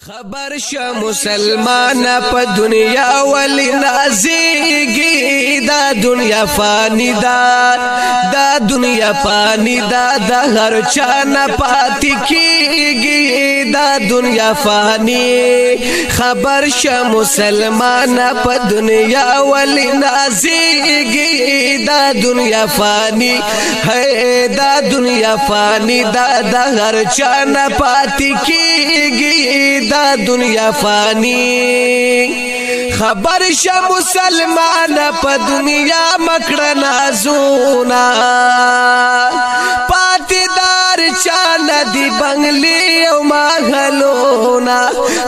خبر شه مسلمان په دنیا ولی نازیږي دا دنیا فانی دا دنیا فانی دا هر چا نه پاتې کیږي دا دنیا فانی خبر شه مسلمان په دنیا ولی نازیږي دا دنیا فانی ہے دا دنیا فانی دا هر چا نه پاتې کیږي دا دنیا فانی خبر شه مسلمان په دنیا مکړه نازونا پاتیدار چانه دی بنگلی او ماغلونا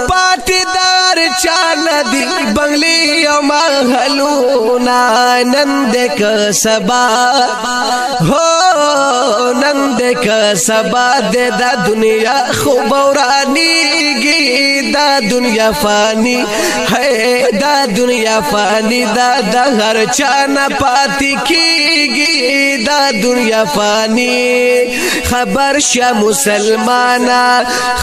پاتیدار چانه دی بنگلی او ماغلونا نند ک سبا ہو نند ک سبا دے دا دنیا خوب ورانیږي دا دنیا فانی ہے دا دنیا فانی دا ہر چانا پاتی کیږي دا دنیا فانی خبر شه مسلمانا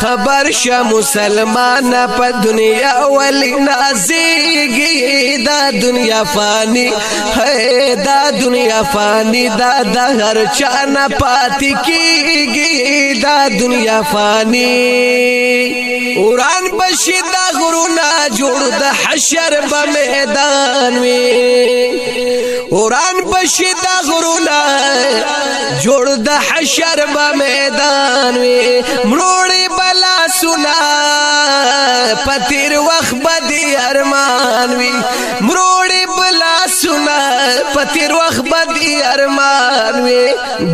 خبر شه مسلمانا په دنیا ولی نازیږي دا دنیا فانی ہے دا دنیا فانی دا ہر چانا پاتی کیږي دا دنیا فانی وران بشي دا غرونا جوړ د حشر په میدان وی وران بشي دا غرونا جوړ د حشر په میدان وی مړوړي بلا سنا پتیر وخت بدی ارمان وی مړوړي بلا سنا پتیر وخت بدی ارمان وی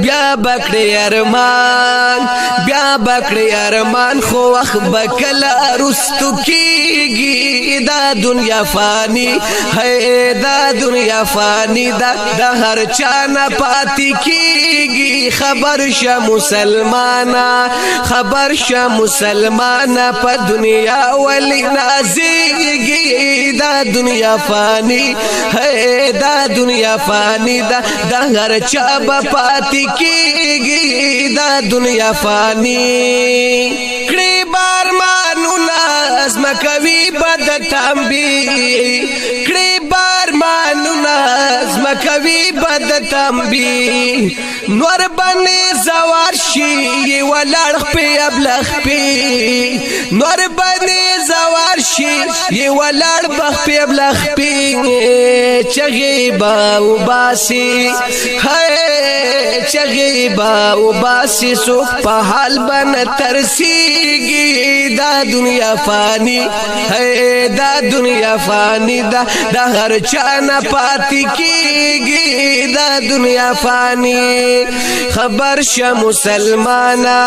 بیا بکړي ارمان بیا بکړي ارمان خو وخت بکلا رستو کیږي دا دنیا فانی ہے دا دنیا فانی دا ہر چانا پاتی کیږي خبر شه مسلمانا خبر شه مسلمانا په دنیا ولی نازیږي دا دنیا فانی ہے دا دنیا فانی دا ہر چا پاتی کیږي دا دنیا فانی کړي بار مانونا ازم کوي بد تنبی کړي بار مانونا ازم کوي بد تنبی نور باندې زوار شي ولړ په ابلغ په نور باندې زوار شي ولړ بخ په ابلغ په چغي با وباسي ہے چغي با وباسي سو په حال بن ترسيږي دا دنیا فانی ہے دا دنیا فانی دا ہر چانا پاتی کیږي دا دنیا فانی خبر شه مسلمانا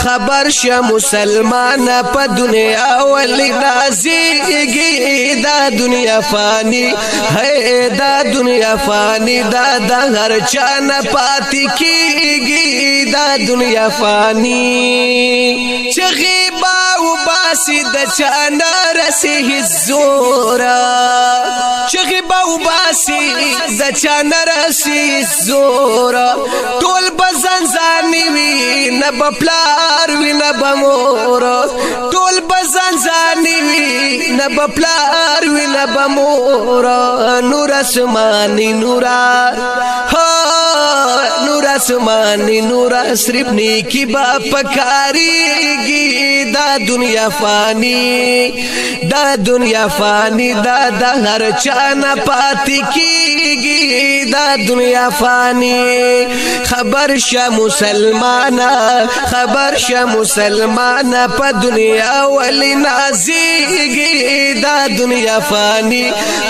خبر شه مسلمانا په دنیا ولی نازیږي دا دنیا فانی ہے دا دنیا فانی دا ہر چانا پاتی کیږي دا دنیا فانی چغي با وباسي د چانا رسي زورا چغي با وباسي د چانا رسي زورا ټول بزنځاني وي نه بپلار وي نه بمور ټول بزنځاني وي نه بپلار وي نه بمور نور اسماني نورا نور اسماني نورا صرف نیکی با پکاریږي دا دنیا فانی دا دنیا فانی دا هر چانا پاتی کیږي دا دنیا فانی خبر شه مسلمانا خبر شه مسلمانا په دنیا ولی نازیږي دا دنیا فانی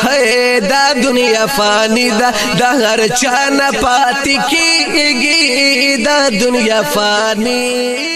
ہے دا دنیا فانی دا ہر چانا پاتی کیږي دا دنیا فانی